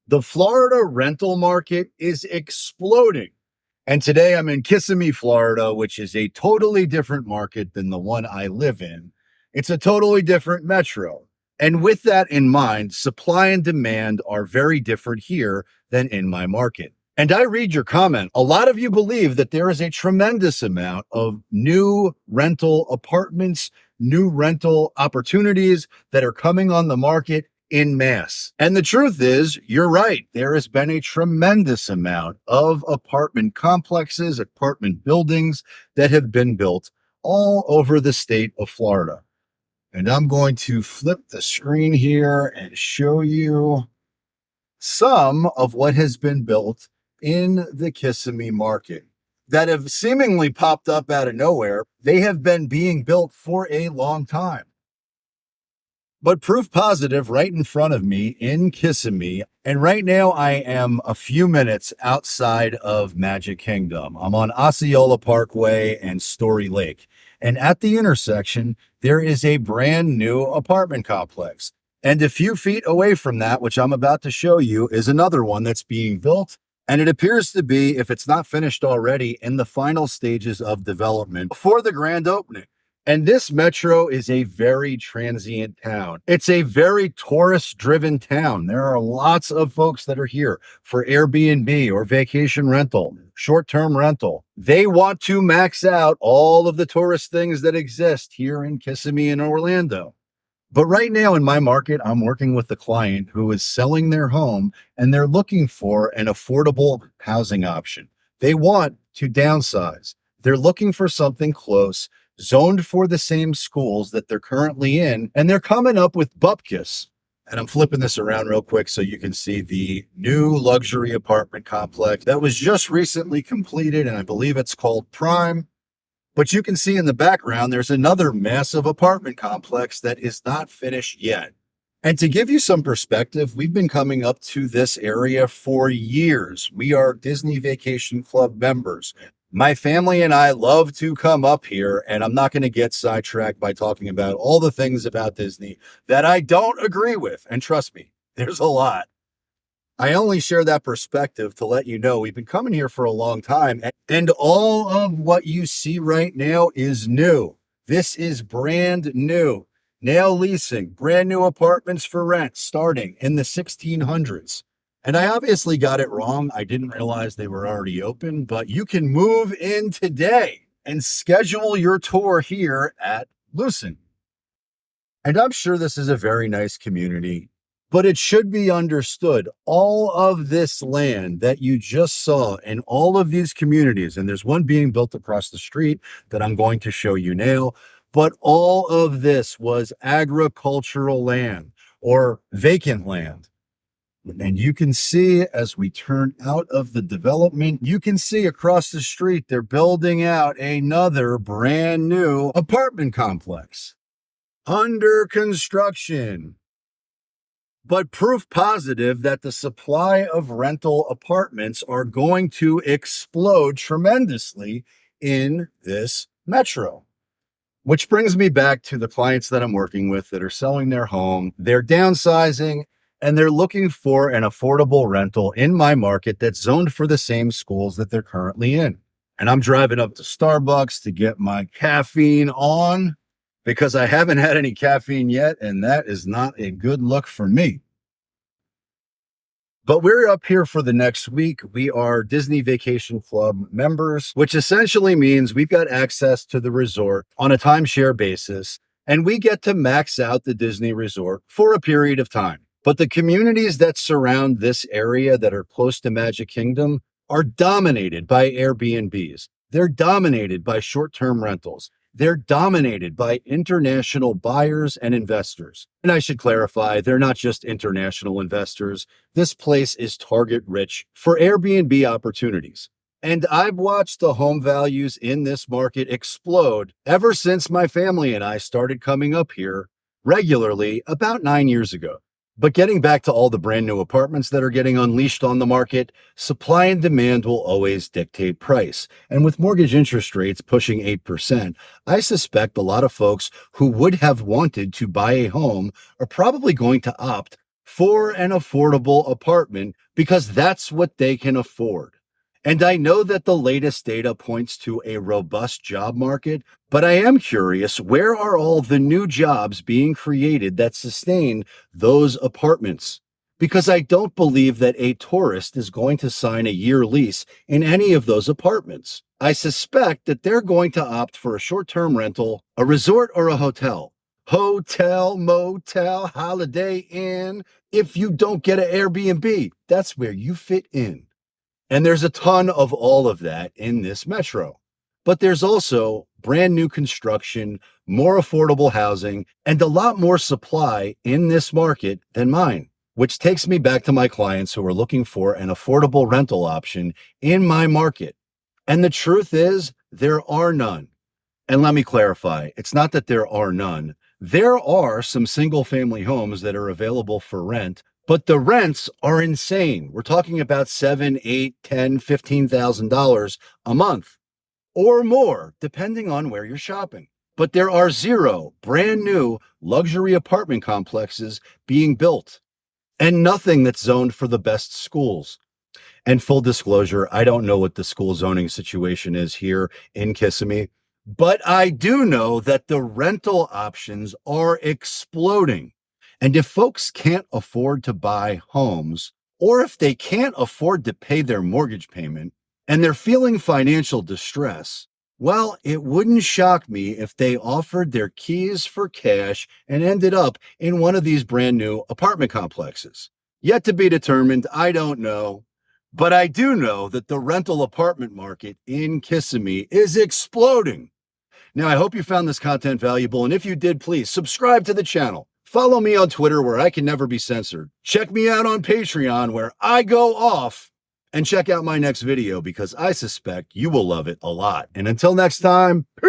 The Florida rental market is exploding. And today I'm in Kissimmee, Florida, which is a totally different market than the one I live in. It's a totally different metro. And with that in mind, supply and demand are very different here than in my market. And I read your comment. A lot of you believe that there is a tremendous amount of new rental apartments, new rental opportunities that are coming on the market in mass. And the truth is, you're right. There has been a tremendous amount of apartment complexes, apartment buildings that have been built all over the state of Florida. And I'm going to flip the screen here and show you some of what has been built in the Kissimmee market that have seemingly popped up out of nowhere. They have been being built for a long time. But proof positive right in front of me in Kissimmee. And right now I am a few minutes outside of Magic Kingdom. I'm on Osceola Parkway and Story Lake. And at the intersection, there is a brand new apartment complex. And a few feet away from that, which I'm about to show you, is another one that's being built. And it appears to be, if it's not finished already, in the final stages of development for the grand opening. And this metro is a very transient town. It's a very tourist-driven town. There are lots of folks that are here for Airbnb or vacation rental, short-term rental. They want to max out all of the tourist things that exist here in Kissimmee and Orlando. But right now in my market, I'm working with a client who is selling their home and they're looking for an affordable housing option. They want to downsize. They're looking for something close, zoned for the same schools that they're currently in, and they're coming up with bupkis. And I'm flipping this around real quick so you can see the new luxury apartment complex that was just recently completed, and I believe it's called Prime. But you can see in the background, there's another massive apartment complex that is not finished yet. And to give you some perspective, we've been coming up to this area for years. We are Disney Vacation Club members. My family and I love to come up here, and I'm not going to get sidetracked by talking about all the things about Disney that I don't agree with. And trust me, there's a lot. I only share that perspective to let you know we've been coming here for a long time, and all of what you see right now is new. This is brand new. Now leasing, brand new apartments for rent starting in the 1600s. And I obviously got it wrong. I didn't realize they were already open, but you can move in today and schedule your tour here at Lucin. And I'm sure this is a very nice community, but it should be understood all of this land that you just saw in all of these communities, and there's one being built across the street that I'm going to show you now, but all of this was agricultural land or vacant land. And you can see as we turn out of the development, you can see across the street, they're building out another brand new apartment complex under construction. But proof positive that the supply of rental apartments are going to explode tremendously in this metro. Which brings me back to the clients that I'm working with that are selling their home. They're downsizing and they're looking for an affordable rental in my market that's zoned for the same schools that they're currently in. And I'm driving up to Starbucks to get my caffeine on because I haven't had any caffeine yet, and that is not a good look for me. But we're up here for the next week. We are Disney Vacation Club members, which essentially means we've got access to the resort on a timeshare basis, and we get to max out the Disney resort for a period of time. But the communities that surround this area that are close to Magic Kingdom are dominated by Airbnbs. They're dominated by short-term rentals. They're dominated by international buyers and investors. And I should clarify, they're not just international investors. This place is target rich for Airbnb opportunities. And I've watched the home values in this market explode ever since my family and I started coming up here regularly about 9 years ago. But getting back to all the brand new apartments that are getting unleashed on the market, supply and demand will always dictate price. And with mortgage interest rates pushing 8%, I suspect a lot of folks who would have wanted to buy a home are probably going to opt for an affordable apartment because that's what they can afford. And I know that the latest data points to a robust job market, but I am curious, where are all the new jobs being created that sustain those apartments? Because I don't believe that a tourist is going to sign a year lease in any of those apartments. I suspect that they're going to opt for a short term rental, a resort, or a hotel. Hotel, motel, Holiday Inn. If you don't get an Airbnb, that's where you fit in. And there's a ton of all of that in this metro. But there's also brand new construction, more affordable housing, and a lot more supply in this market than mine, which takes me back to my clients who are looking for an affordable rental option in my market. And the truth is, there are none. And let me clarify, it's not that there are none. There are some single family homes that are available for rent, but the rents are insane. We're talking about $7, 8, 10, $15,000 a month or more, depending on where you're shopping. But there are zero brand new luxury apartment complexes being built and nothing that's zoned for the best schools. And full disclosure, I don't know what the school zoning situation is here in Kissimmee, but I do know that the rental options are exploding. And if folks can't afford to buy homes, or if they can't afford to pay their mortgage payment and they're feeling financial distress, well, it wouldn't shock me if they offered their keys for cash and ended up in one of these brand new apartment complexes. Yet to be determined, I don't know. But I do know that the rental apartment market in Kissimmee is exploding. Now, I hope you found this content valuable, and if you did, please subscribe to the channel. Follow me on Twitter where I can never be censored. Check me out on Patreon where I go off. And check out my next video because I suspect you will love it a lot. And until next time, peace.